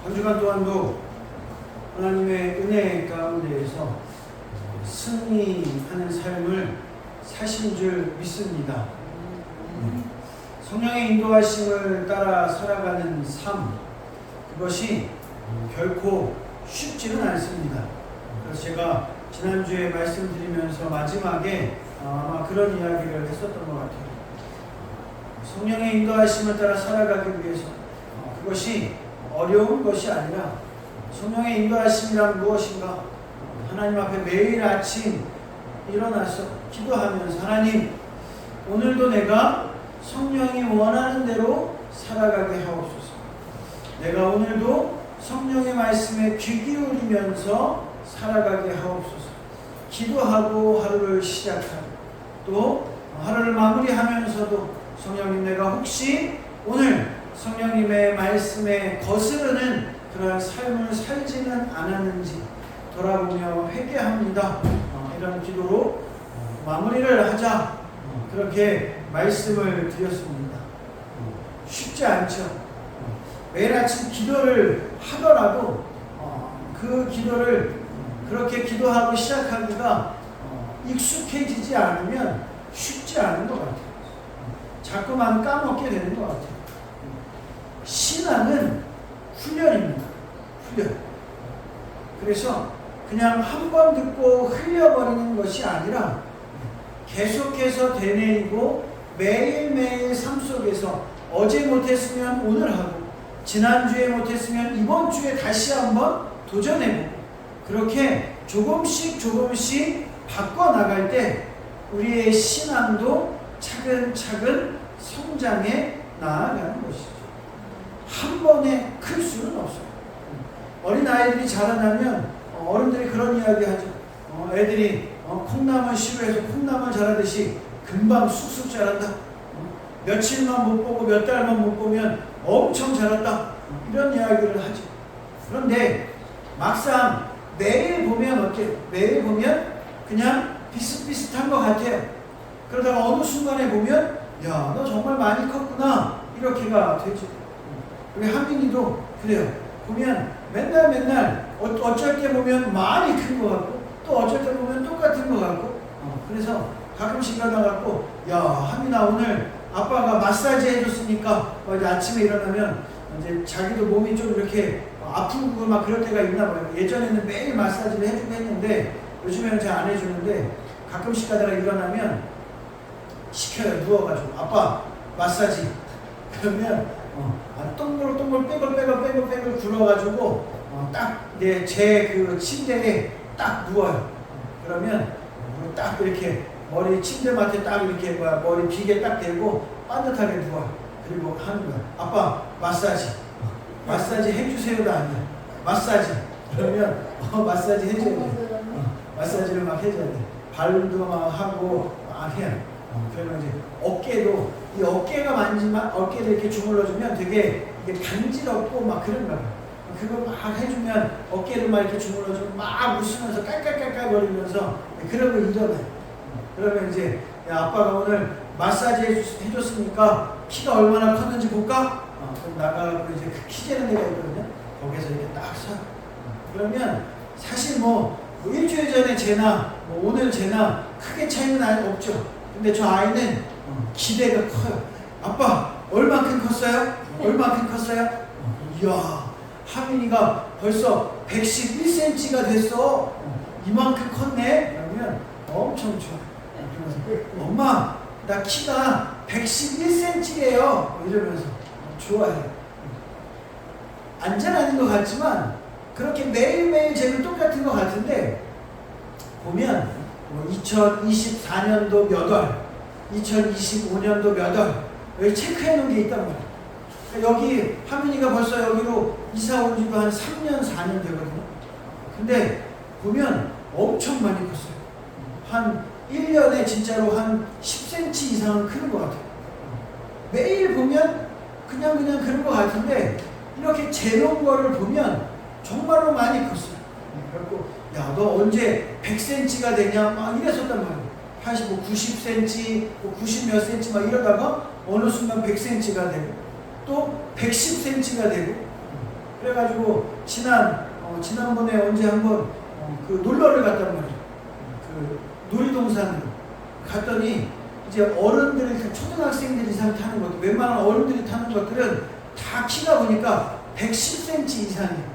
한 주간 동안도 하나님의 은혜 가운데에서 승리하는 삶을 사신 줄 믿습니다. 성령의 인도하심을 따라 살아가는 삶, 그것이 결코 쉽지는 않습니다. 그래서 제가 지난주에 말씀드리면서 마지막에 아마 그런 이야기를 했었던 것 같아요. 성령의 인도하심을 따라 살아가기 위해서 그것이 어려운 것이 아니라 성령의 인도하심이란 무엇인가? 하나님 앞에 매일 아침 일어나서 기도하면서 하나님, 오늘도 내가 성령이 원하는 대로 살아가게 하옵소서. 내가 오늘도 성령의 말씀에 귀 기울이면서 살아가게 하옵소서. 기도하고 하루를 시작하고 또 하루를 마무리하면서도 성령님, 내가 혹시 오늘 성령님의 말씀에 거스르는 그러한 삶을 살지는 않았는지 돌아보며 회개합니다. 이런 기도로 마무리를 하자. 그렇게 말씀을 드렸습니다. 쉽지 않죠. 매일 아침 기도를 하더라도 그 기도를 그렇게 기도하고 시작하기가 익숙해지지 않으면 쉽지 않은 것 같아요. 자꾸만 까먹게 되는 것 같아요. 신앙은 훈련입니다. 훈련. 그래서 그냥 한 번 듣고 흘려버리는 것이 아니라 계속해서 되뇌이고 매일매일 삶 속에서 어제 못했으면 오늘 하고 지난주에 못했으면 이번 주에 다시 한번 도전해보고 그렇게 조금씩 바꿔나갈 때 우리의 신앙도 차근차근 성장해 나아가는 것이죠. 한 번에 클 수는 없어요. 어린아이들이 자라나면 어른들이 그런 이야기 하죠. 애들이 콩나물 시루해서 콩나물 자라듯이 금방 쑥쑥 자란다. 며칠만 못 보고 몇 달만 못 보면 엄청 자랐다. 이런 이야기를 하죠. 그런데 막상 매일 보면 어때요? 매일 보면 그냥 비슷비슷한 것 같아요. 그러다가 어느 순간에 보면 야, 너 정말 많이 컸구나. 이렇게가 되죠. 우리 하민이도 그래요. 보면 맨날 어쩔 때 보면 많이 큰 것 같고 또 어쩔 때 보면 똑같은 것 같고 그래서 가끔씩 일어나갖고 야, 하민아, 오늘 아빠가 마사지 해줬으니까 이제 아침에 일어나면 이제 자기도 몸이 좀 이렇게 아프고 막 그럴 때가 있나 봐요. 예전에는 매일 마사지를 해주고 했는데 요즘에는 잘 안 해주는데 가끔씩 가다가 일어나면 시켜요. 누워가지고 아빠 마사지. 그러면 동글동글 빼글 굴러가지고 딱 제 그 침대에 딱 누워요. 그러면 딱 이렇게 머리 침대맡에 딱 이렇게 머리 비계 딱 대고 반듯하게 누워요. 그리고 하는 거야. 아빠 마사지. 마사지 해주세요가 아니야. 마사지. 그러면 마사지 해줘야 돼. 마사지를 막 해줘야 돼. 발도 막 하고 막 해야 돼. 그러면 이제 어깨도 이 어깨가 만지면 어깨를 이렇게 주물러주면 되게 이게 간지럽고 막 그런가 봐요. 그거 막 해주면 어깨를 막 이렇게 주물러주면 막 웃으면서 깔깔깔깔 거리면서 그러고 일어나요. 그러면 이제 야, 아빠가 오늘 마사지 해줬으니까 키가 얼마나 컸는지 볼까? 그럼 나가고 이제 그 키 재는 데가 있거든요. 거기서 이렇게 딱 서. 그러면 사실 뭐 일주일 전에 재나 뭐 오늘 재나 크게 차이는 없죠. 근데 저 아이는 기대가 커요. 아빠 얼만큼 컸어요? 얼만큼 컸어요? 이야, 하민이가 벌써 111cm가 됐어. 이만큼 컸네? 그러면 엄청 좋아. 엄마, 나 키가 111cm예요. 이러면서 좋아해요. 안전한 것 같지만 그렇게 매일매일 재는 똑같은 것 같은데 보면 2024년도 몇 월, 2025년도 몇 월 여기 체크해 놓은 게 있단 말이에요. 여기 하민이가 벌써 여기로 이사 온 지도 한 3년, 4년 되거든요. 근데 보면 엄청 많이 컸어요. 한 1년에 진짜로 한 10cm 이상은 크는 것 같아요. 매일 보면 그냥 그런 것 같은데 이렇게 재놓은 거를 보면 정말로 많이 컸어요. 그래갖고 야, 너 언제 100cm가 되냐? 막 이랬었단 말이에요. 85, 90cm, 90 몇 cm 막 이러다가 어느 순간 100cm가 되고 또 110cm가 되고 그래가지고 지난번에 언제 한번 그 놀러를 갔단 말이에요. 그 놀이동산으로 갔더니 이제 어른들이 초등학생들 이상 타는 것들, 웬만한 어른들이 타는 것들은 다 키가 보니까 110cm 이상이에요.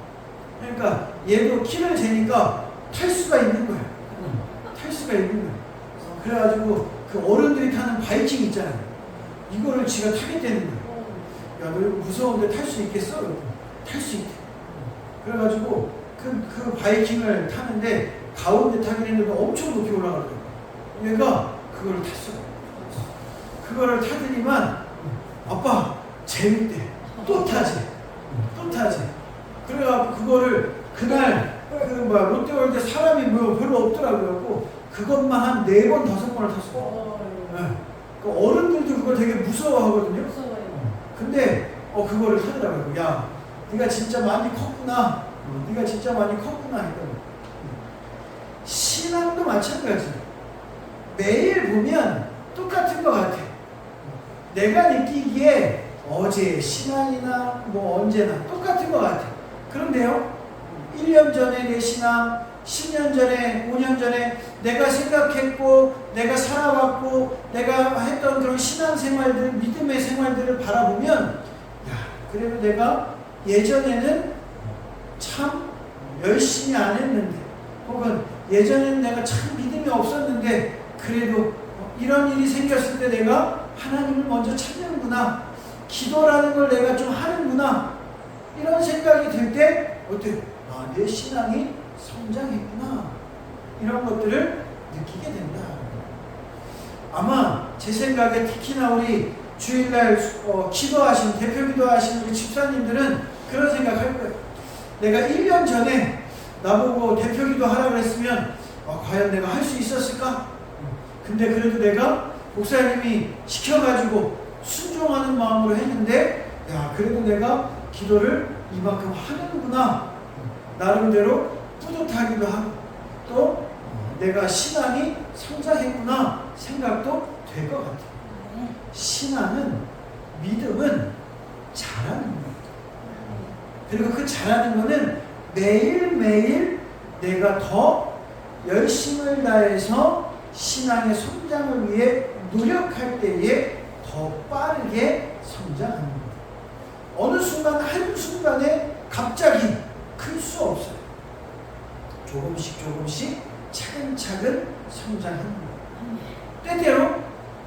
그러니까 얘도 키를 재니까 탈 수가 있는 거야. 탈 수가 있는 거야. 그래가지고 그 어른들이 타는 바이킹 있잖아요. 이거를 지가 타겠다는 거야. 야, 너 이거 무서운데 탈 수 있겠어? 탈 수 있대. 그래가지고 그 바이킹을 타는데 가운데 타긴 했는데 엄청 높이 올라가더라고요. 얘가 그거를 탔어요. 그거를 타더니만 아빠 재밌대. 또 타지. 또 타지. 그래가지고 그거를 그날 롯데월드 사람이 별로 없더라고요. 그것만 한 4번, 5번을 탔어요. 네. 그 어른들도 그걸 되게 무서워하거든요. 근데 그거를 타더라고요. 야, 네가 진짜 많이 컸구나. 네가 진짜 많이 컸구나 했거든요. 신앙도 마찬가지. 매일 보면 똑같은 것 같아. 내가 느끼기에 어제 신앙이나 언제나 똑같은 것 같아. 그런데요, 1년 전에 내 신앙, 10년 전에, 5년 전에 내가 생각했고, 내가 살아왔고, 내가 했던 그런 신앙생활들, 믿음의 생활들을 바라보면, 야, 그래도 내가 예전에는 참 열심히 안 했는데, 혹은 예전에는 내가 참 믿음이 없었는데, 그래도 이런 일이 생겼을 때 내가 하나님을 먼저 찾는구나. 기도라는 걸 내가 좀 하는구나. 이런 생각이 들 때, 어때요? 아, 내 신앙이 성장했구나. 이런 것들을 느끼게 된다. 아마 제 생각에 특히나 우리 주일날 기도하신, 대표 기도하시는 우리 집사님들은 그런 생각할 거예요. 내가 1년 전에 나보고 대표 기도 하라고 했으면 과연 내가 할 수 있었을까? 근데 그래도 내가 목사님이 시켜가지고 순종하는 마음으로 했는데, 야, 그래도 내가 기도를 이만큼 하는구나. 나름대로 뿌듯하기도 하고, 또 내가 신앙이 성장했구나 생각도 될 것 같아요. 신앙은, 믿음은 잘하는 거예요. 그리고 그 잘하는 거는 매일매일 내가 더 열심을 다해서 신앙의 성장을 위해 노력할 때에 더 빠르게 성장하는 거예요. 어느 순간, 한순간에 갑자기 클 수 없어요. 조금씩 차근차근 성장하는 거예요. 때때로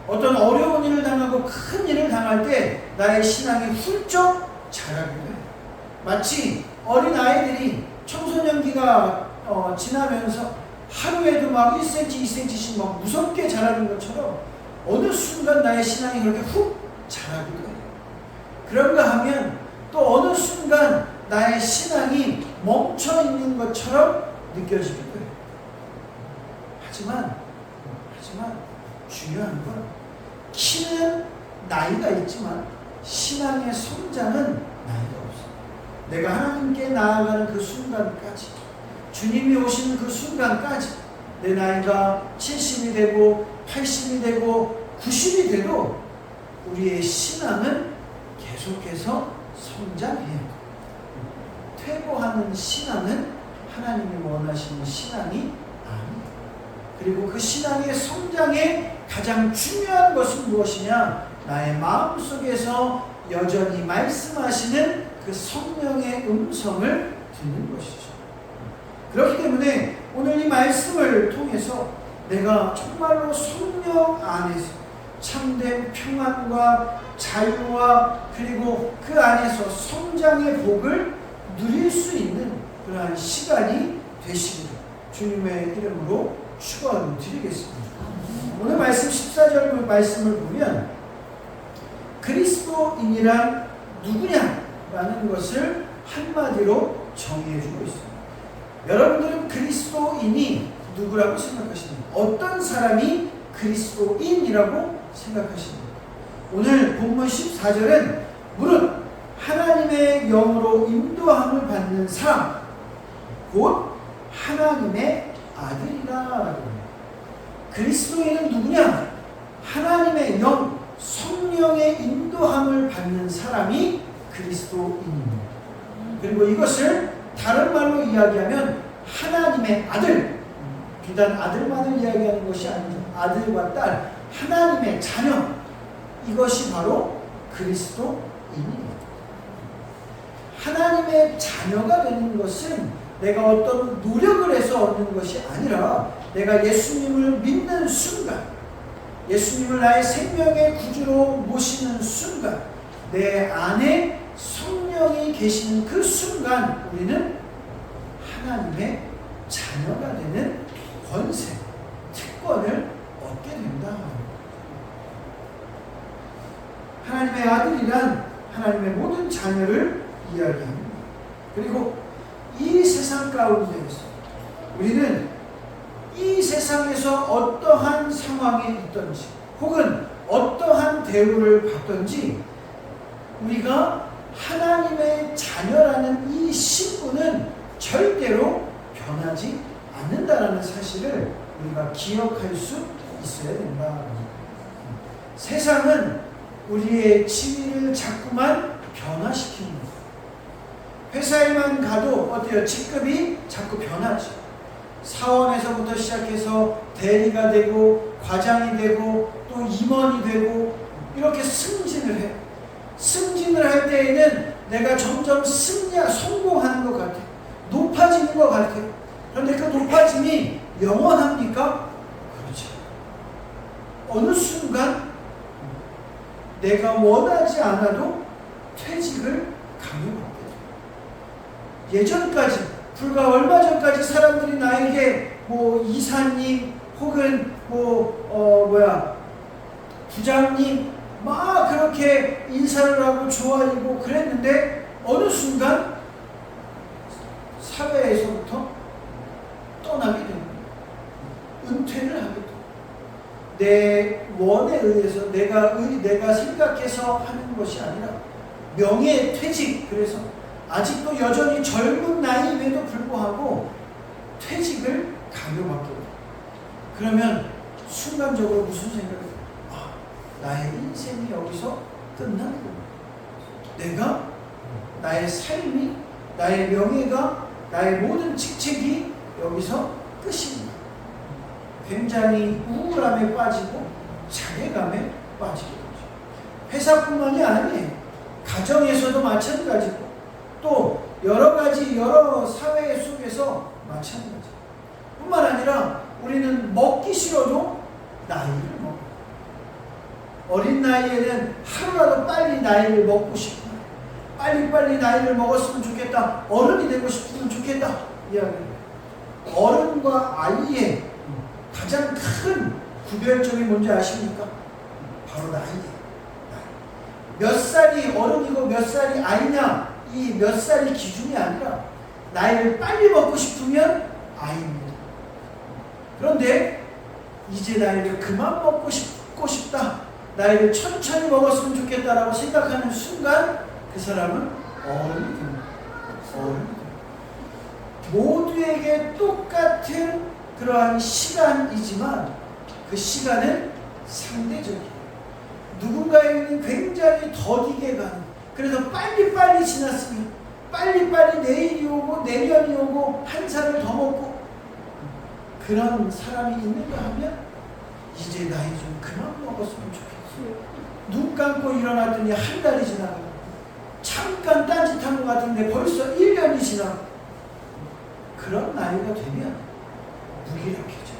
어떤 어려운 일을 당하고 큰 일을 당할 때 나의 신앙이 훌쩍 자라기도 해요. 마치 어린 아이들이 청소년기가 지나면서 하루에도 막 1cm, 2cm씩 막 무섭게 자라는 것처럼 어느 순간 나의 신앙이 그렇게 훅 자라기도 해요. 그런가 하면 또 어느 순간 나의 신앙이 멈춰 있는 것처럼 느껴지기도 해요. 하지만 중요한 건 키는 나이가 있지만 신앙의 성장은 나이가 없어요. 내가 하나님께 나아가는 그 순간까지, 주님이 오시는 그 순간까지 내 나이가 70이 되고 80이 되고 90이 돼도 우리의 신앙은 계속해서 성장해야 돼요. 퇴보하는 신앙은 하나님이 원하시는 신앙이 아니에요. 그리고 그 신앙의 성장에 가장 중요한 것은 무엇이냐? 나의 마음속에서 여전히 말씀하시는 그 성령의 음성을 듣는 것이죠. 그렇기 때문에 오늘 이 말씀을 통해서 내가 정말로 성령 안에서 참된 평안과 자유와 그리고 그 안에서 성장의 복을 누릴 수 있는 그러한 시간이 되시기를 주님의 이름으로 축원드리겠습니다. 오늘 말씀 14절 말씀을 보면 그리스도인이란 누구냐라는 것을 한마디로 정의해주고 있습니다. 여러분들은 그리스도인이 누구라고 생각하십니까? 어떤 사람이 그리스도인이라고 생각하십니까? 오늘 본문 14절은 무릇 하나님의 영으로 인도함을 받는 사람, 곧 하나님의 아들이라. 그리스도인은 누구냐? 하나님의 영, 성령의 인도함을 받는 사람이 그리스도인입니다. 그리고 이것을 다른 말로 이야기하면 하나님의 아들, 비단 아들만을 이야기하는 것이 아니죠. 아들과 딸, 하나님의 자녀, 이것이 바로 그리스도인입니다. 하나님의 자녀가 되는 것은 내가 어떤 노력을 해서 얻는 것이 아니라 내가 예수님을 믿는 순간, 예수님을 나의 생명의 구주로 모시는 순간, 내 안에 성령이 계시는 그 순간 우리는 하나님의 자녀가 되는 권세, 특권을 얻게 된다. 하나님의 아들이란 하나님의 모든 자녀를 이야기합니다. 그리고 이 세상 가운데에서 우리는 이 세상에서 어떠한 상황에 있든지 혹은 어떠한 대우를 받든지 우리가 하나님의 자녀라는 이 신분은 절대로 변하지 않는다라는 사실을 우리가 기억할 수 있어야 된다. 세상은 우리의 지위를 자꾸만 변화시킵니다. 회사에만 가도 어때요? 직급이 자꾸 변하죠. 사원에서부터 시작해서 대리가 되고 과장이 되고 또 임원이 되고 이렇게 승진을 해요. 승진을 할 때에는 내가 점점 성공하는 것 같아요. 높아지는 것 같아요. 그런데 그 높아짐이 영원합니까? 그렇죠. 어느 순간 내가 원하지 않아도 퇴직을 강요받게 돼요. 예전까지, 불과 얼마 전까지 사람들이 나에게 이사님 혹은 부장님 막 그렇게 인사를 하고 좋아하고 그랬는데 어느 순간 사회에서부터 떠나게 됩니다. 은퇴를 하게 됩니다. 내 원에 의해서 내가 생각해서 하는 것이 아니라 명예퇴직. 그래서 아직도 여전히 젊은 나이임에도 불구하고 퇴직을 강요받게 돼요. 그러면 순간적으로 무슨 생각이 들어요? 나의 인생이 여기서 끝나는 겁니다. 내가 나의 삶이, 나의 명예가, 나의 모든 직책이 여기서 끝입니다. 굉장히 우울함에 빠지고 자괴감에 빠지게 되죠. 회사뿐만이 아니에요. 가정에서도 마찬가지고 또 여러 사회 속에서 마찬가지. 뿐만 아니라 우리는 먹기 싫어도 나이를 먹어요. 어린 나이에는 하루라도 빨리 나이를 먹고 싶다. 빨리 나이를 먹었으면 좋겠다. 어른이 되고 싶으면 좋겠다. 이야기해요. 어른과 아이의 가장 큰 구별점이 뭔지 아십니까? 바로 나이예요. 몇 살이 어른이고 몇 살이 아이냐, 이 몇 살이 기준이 아니라 나이를 빨리 먹고 싶으면 아이입니다. 그런데 이제 나이를 그만 먹고 싶다, 나이를 천천히 먹었으면 좋겠다라고 생각하는 순간 그 사람은 어른이 됩니다. 어른이 됩니다. 모두에게 똑같은 그러한 시간이지만 그 시간은 상대적이에요. 누군가에게는 굉장히 더디게 가는, 그래서 빨리 지났으면 빨리 내일이 오고 내년이 오고 한 살을 더 먹고 그런 사람이 있는가 하면 이제 나이 좀 그만 먹었으면 좋겠어요. 눈 감고 일어났더니 한 달이 지나가고 잠깐 딴짓한 것 같은데 벌써 1년이 지나고 그런 나이가 되면 무기력해져.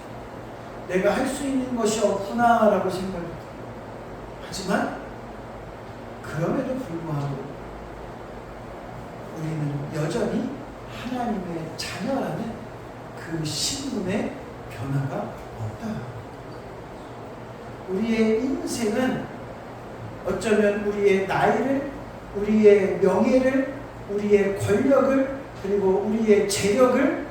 내가 할 수 있는 것이 없구나라고 생각이 들어요. 하지만 그럼에도 불구하고 우리는 여전히 하나님의 자녀라는 그 신분의 변화가 없다. 우리의 인생은 어쩌면 우리의 나이를, 우리의 명예를, 우리의 권력을, 그리고 우리의 재력을,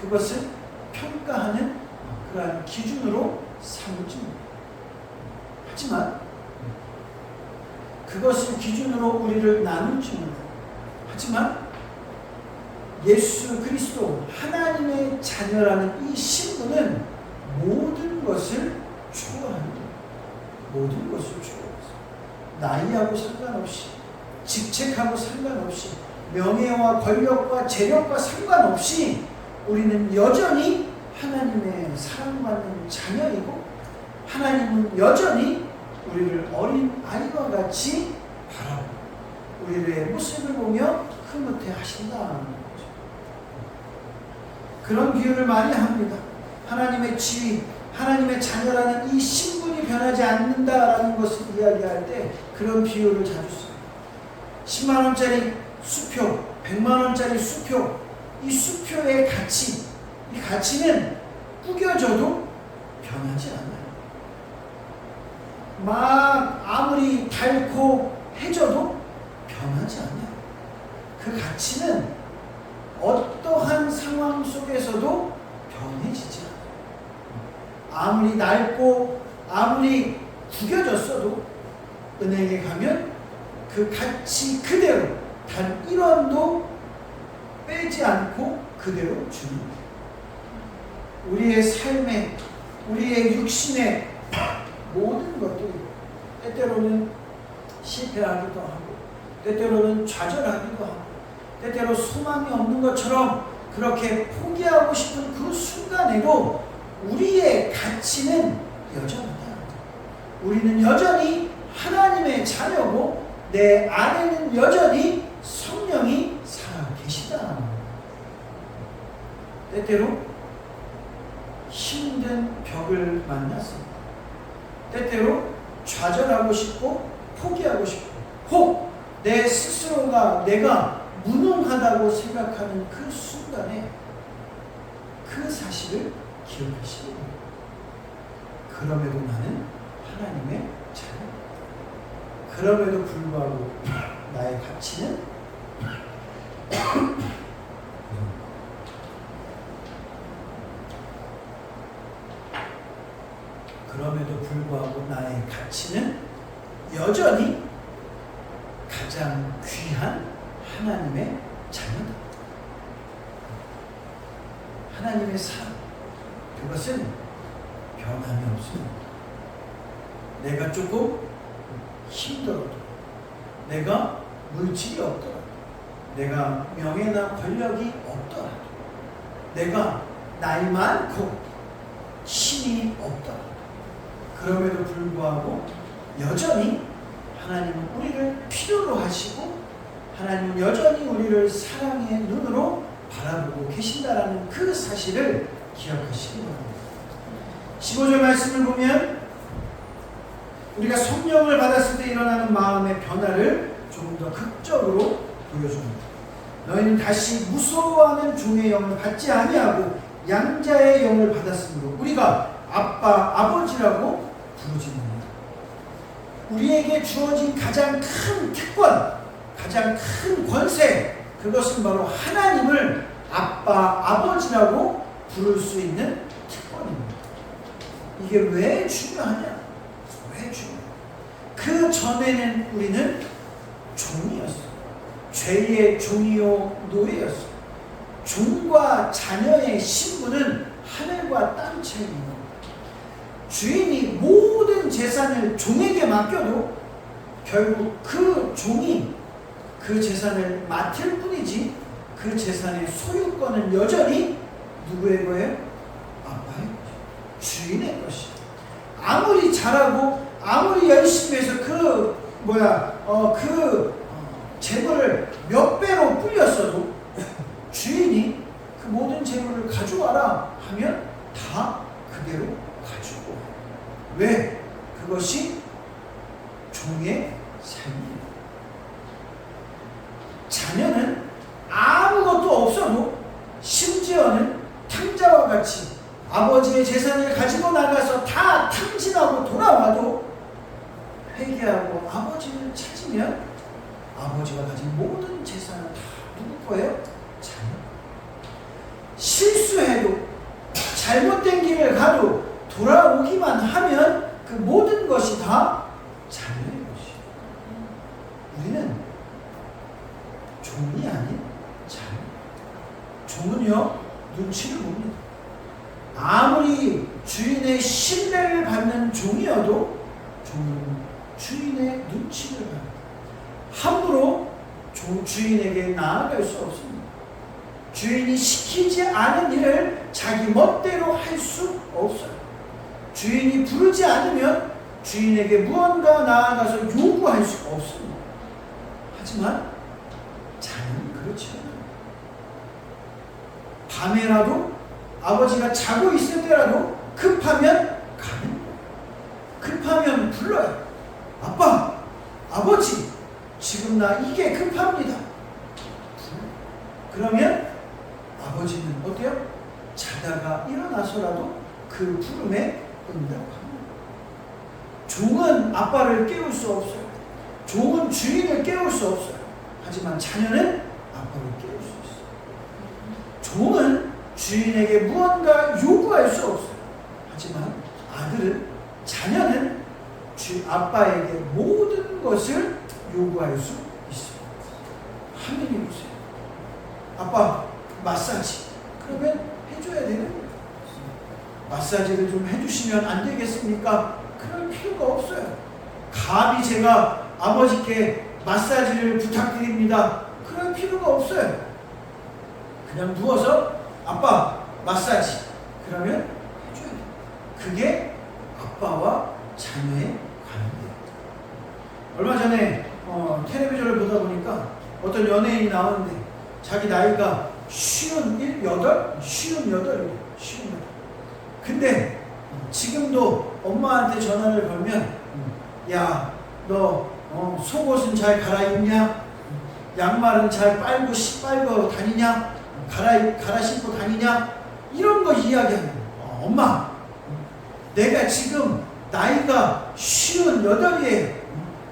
그것을 평가하는 그러한 기준으로 삼을지 못합니다. 하지만 그것을 기준으로 우리를 나눌지 못합니다. 하지만 예수 그리스도 하나님의 자녀라는 이 신분은 모든 것을 초월합니다. 모든 것을 초월해서 나이하고 상관없이, 직책하고 상관없이, 명예와 권력과 재력과 상관없이 우리는 여전히 하나님의 사랑받는 자녀이고 하나님은 여전히 우리를 어린 아이와 같이 바라보고 우리의 모습을 보며 흐뭇해 하신다는 거죠. 그런 비유를 많이 합니다. 하나님의 지위, 하나님의 자녀라는 이 신분이 변하지 않는다라는 것을 이야기할 때 그런 비유를 자주 써요. 10만 원짜리 수표, 100만 원짜리 수표, 이 수표의 가치, 이 가치는 구겨져도 변하지 않아요. 막 아무리 닳고 해져도 변하지 않아요. 그 가치는 어떠한 상황 속에서도 변해지지 않아요. 아무리 낡고 아무리 구겨졌어도 은행에 가면 그 가치 그대로 단 1원도 빼지 않고 그대로 주는 거예요. 우리의 삶에, 우리의 육신에 모든 것들이 때때로는 실패하기도 하고 때때로는 좌절하기도 하고 때때로 소망이 없는 것처럼 그렇게 포기하고 싶은 그 순간에도 우리의 가치는 여전하다. 우리는 여전히 하나님의 자녀고 내 안에는 여전히 성령이 살아계시다. 때때로 힘든 벽을 만났습니다. 때때로 좌절하고 싶고 포기하고 싶고 혹 내 스스로가 내가 무능하다고 생각하는 그 순간에 그 사실을 기억하시기 바랍니다. 그럼에도 나는 하나님의 자녀. 그럼에도 불구하고 나의 가치는 그럼에도 불구하고 나의 가치는 여전히 가장 귀한 하나님의 자녀다. 하나님의 사랑, 그것은 변함이 없습니다. 내가 조금 힘들어도, 내가 물질이 없더라도, 내가 명예나 권력이 없더라도, 내가 나이 많고 힘이 없더라도, 그럼에도 불구하고 여전히 하나님은 우리를 필요로 하시고 하나님은 여전히 우리를 사랑의 눈으로 바라보고 계신다라는 그 사실을 기억하시기 바랍니다. 15절 말씀을 보면 우리가 성령을 받았을 때 일어나는 마음의 변화를 조금 더 극적으로 보여줍니다. 너희는 다시 무서워하는 종의 영을 받지 아니하고 양자의 영을 받았으므로 우리가 아빠, 아버지라고 부르짖는다. 우리에게 주어진 가장 큰 특권, 가장 큰 권세, 그것은 바로 하나님을 아빠, 아버지라고 부를 수 있는 특권입니다. 이게 왜 중요하냐? 왜 중요해? 그 전에는 우리는 종이었어요. 죄의 종이요 노예였어요. 종과 자녀의 신분은 하늘과 땅 차이입니다. 주인이 모든 재산을 종에게 맡겨도 결국 그 종이 그 재산을 맡을 뿐이지 그 재산의 소유권은 여전히 누구의 거예요? 아빠의 것이에요. 주인의 것이에요. 아무리 잘하고 아무리 열심히 해서 재물을 몇 배로 불렸어도 주인이 그 모든 재물을 가져와라 하면 다 그대로 가지고. 왜? 그것이 종의 삶입니다. 자녀는 아무것도 없어도 심지어는 탕자와 같이 아버지의 재산을 가지고 나가서 다 탕진하고 돌아와도 회개하고 아버지를 찾으면 아버지가 가진 모든 재산은 다 누구 거예요? 자녀. 실수해도 잘못된 길을 가도 돌아오기만 하면 그 모든 것이 다 자녀의 것이에요. 우리는 종이 아닌 자녀. 종은요, 눈치를 봅니다. 아무리 주인의 신뢰를 받는 종이어도 종은 주인의 눈치를 받습니다. 함부로 주인에게 나아갈 수 없습니다. 주인이 시키지 않은 일을 자기 멋대로 할 수 없어요. 주인이 부르지 않으면 주인에게 무언가 나아가서 요구할 수 없습니다. 하지만 자녀는 그렇지 않아요. 밤에라도 아버지가 자고 있을 때라도 급하면 가는 거예요. 급하면 불러요. 아빠, 아버지, 지금 나 이게 급합니다. 그러면 아버지는 어때요? 자다가 일어나서라도 그 부름에 응답합니다. 종은 아빠를 깨울 수 없어요. 종은 주인을 깨울 수 없어요. 하지만 자녀는 아빠를 깨울 수 있어요. 종은 주인에게 무언가 요구할 수 없어요. 하지만 아들은, 자녀는 아빠에게 모든 것을 요구할 수 있어요. 하느님 보세요. 아빠, 마사지. 그러면 해줘야 되는 거예요. 마사지를 좀 해주시면 안 되겠습니까? 그럴 필요가 없어요. 감히 제가 아버지께 마사지를 부탁드립니다. 그럴 필요가 없어요. 그냥 누워서 아빠 마사지. 그러면 해줘야 돼요. 그게 아빠와 자녀의 관계예요. 얼마 전에 텔레비전을 보다 보니까 어떤 연예인이 나오는데 자기 나이가 58? 58이에요. 58. 근데 지금도 엄마한테 전화를 걸면 야, 너 속옷은 잘 갈아입냐? 양말은 잘 빨고 다니냐? 갈아 신고 다니냐? 이런 거 이야기하는 거예요. 엄마, 내가 지금 나이가 58이에요.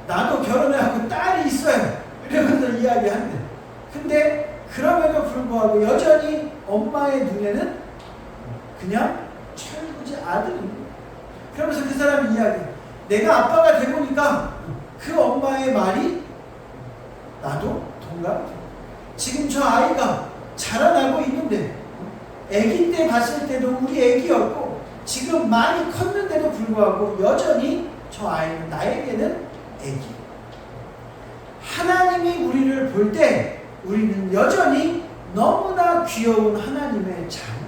나도 결혼하고 딸이 있어요. 이러면서 이야기한대. 근데 그럼에도 불구하고 여전히 엄마의 눈에는 그냥 철부지 아들입니다. 그러면서 그 사람이 이야기해요. 내가 아빠가 되보니까 그 엄마의 말이 나도 동감돼요. 지금 저 아이가 자라나고 있는데 아기 때 봤을 때도 우리 아기였고 지금 많이 컸는데도 불구하고 여전히 저 아이는 나에게는 아기. 하나님이 우리를 볼 때 우리는 여전히 너무나 귀여운 하나님의 자녀.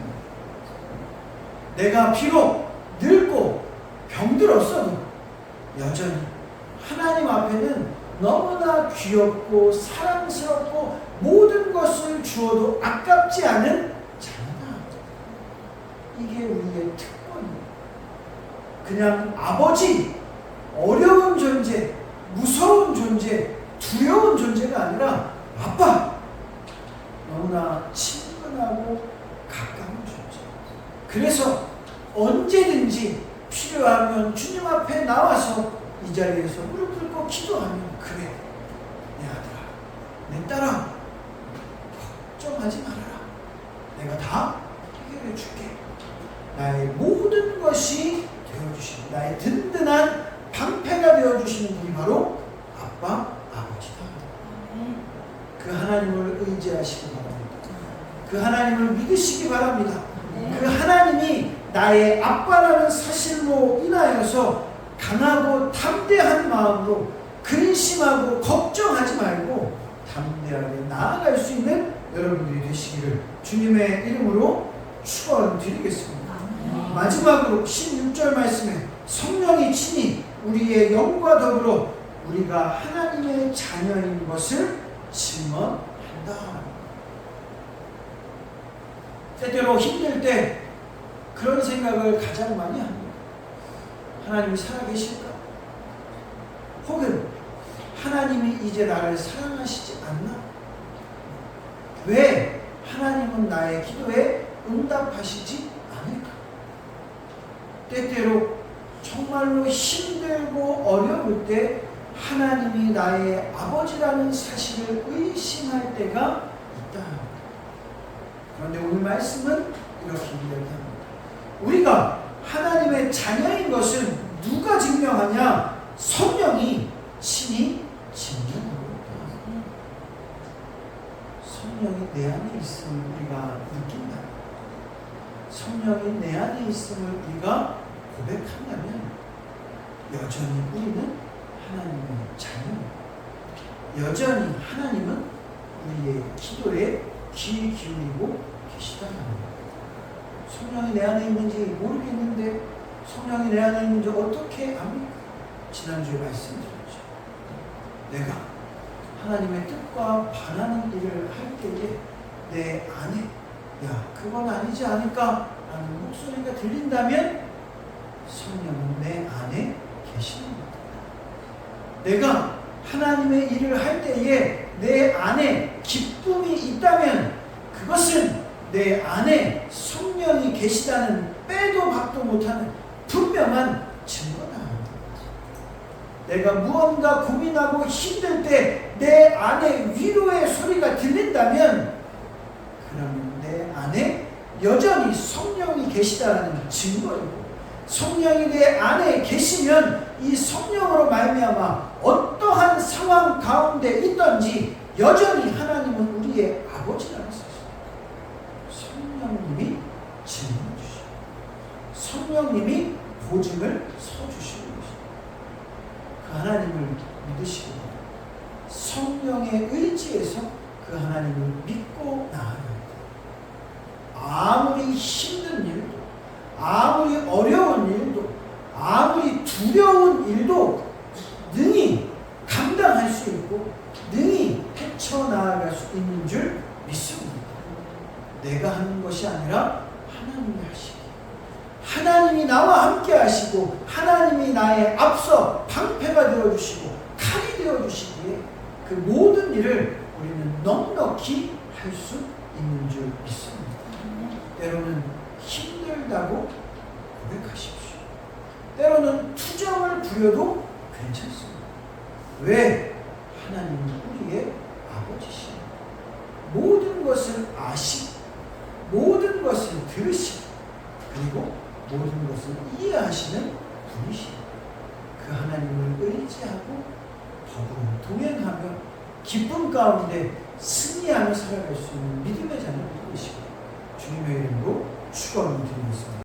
내가 비록 늙고 병들었어도 여전히 하나님 앞에는 너무나 귀엽고 사랑스럽고 모든 것을 주어도 아깝지 않은 자녀다. 이게 우리의 특권이에요. 그냥 아버지, 어려운 존재, 무서운 존재, 두려운 존재가 아니라 아빠, 너무나 친근하고 가까운 존재. 그래서 언제든지 필요하면 주님 앞에 나와서 이 자리에서 무릎 꿇고 기도하면 그래, 내 아들아, 내 딸아, 걱정하지 말아라. 내가 다 해결해 줄게. 나의 모든 것이 되어주시는, 나의 든든한 방패가 되어주시는 분이 바로 아빠, 아버지다. 그 하나님을 의지하시기 바랍니다. 그 하나님을 믿으시기 바랍니다. 그 하나님이 나의 아빠라는 사실로 인하여서 강하고 담대한 마음으로 근심하고 걱정하지 말고 담대하게 나아갈 수 있는 여러분들이 되시기를 주님의 이름으로 축원드리겠습니다. 마지막으로 16절 말씀에 성령이 친히 우리의 영과 더불어 우리가 하나님의 자녀인 것을 증언한다. 때때로 힘들 때 그런 생각을 가장 많이 합니다. 하나님이 살아계실까? 혹은 하나님이 이제 나를 사랑하시지 않나? 왜 하나님은 나의 기도에 응답하시지 않을까? 때때로 정말로 힘들고 어려울 때 하나님이 나의 아버지라는 사실을 의심할 때가 있다. 그런데 오늘 말씀은 이렇게 이야기합니다. 우리가 하나님의 자녀인 것은 누가 증명하냐? 성령이 친히 증명하고 있다. 성령이 내 안에 있음을 우리가 느낀다. 성령이 내 안에 있음을 우리가 고백한다면 여전히 우리는 하나님의 자녀입니다. 여전히 하나님은 우리의 기도에 귀 기울이고 계시다는 겁니다. 성령이 내 안에 있는지 모르겠는데 성령이 내 안에 있는지 어떻게 압니까? 지난주에 말씀드렸죠. 내가 하나님의 뜻과 반하는 일을 할 때에 내 안에 야 그건 아니지 않을까 라는 목소리가 들린다면 성령은 내 안에 계시는 겁니다. 내가 하나님의 일을 할 때에 내 안에 기쁨이 있다면 그것은 내 안에 성령이 계시다는 빼도 박도 못하는 분명한 증거다. 내가 무언가 고민하고 힘들 때 내 안에 위로의 소리가 들린다면 그러면 내 안에 여전히 성령이 계시다는 증거이고 성령이 내 안에 계시면 이 성령으로 말미암아 어떠한 상황 가운데 있든지 여전히 하나님은 우리의 아버지라는 것입니다. 성령님이 증인해 주시고 성령님이 보증을 서주시고 계십니다. 그 하나님을 믿으시고 성령의 의지에서 그 하나님을 믿고 나아가야 돼요. 아무리 힘든 일도 아무리 어려운 일도 아무리 두려운 일도 능히 감당할 수 있고 능히 헤쳐나아갈 수 있는 줄 믿습니다. 내가 하는 것이 아니라 하나님이 하시기 하나님이 나와 함께 하시고 하나님이 나의 앞서 방패가 되어주시고 칼이 되어주시기에 그 모든 일을 우리는 넉넉히 할 수 있는 줄 믿습니다. 때로는 힘들다고 고백하십시오. 때로는 투정을 부려도 괜찮습니다. 왜? 하나님은 우리의 아버지시오. 모든 것을 아시고 모든 것을 들으시고 그리고 모든 것을 이해하시는 분이시오. 그 하나님을 의지하고 더불어 동행하며 기쁨 가운데 승리하며 살아갈 수 있는 믿음의 자녀를 되시고 주님의 이름으로 축원을 드리겠습니다.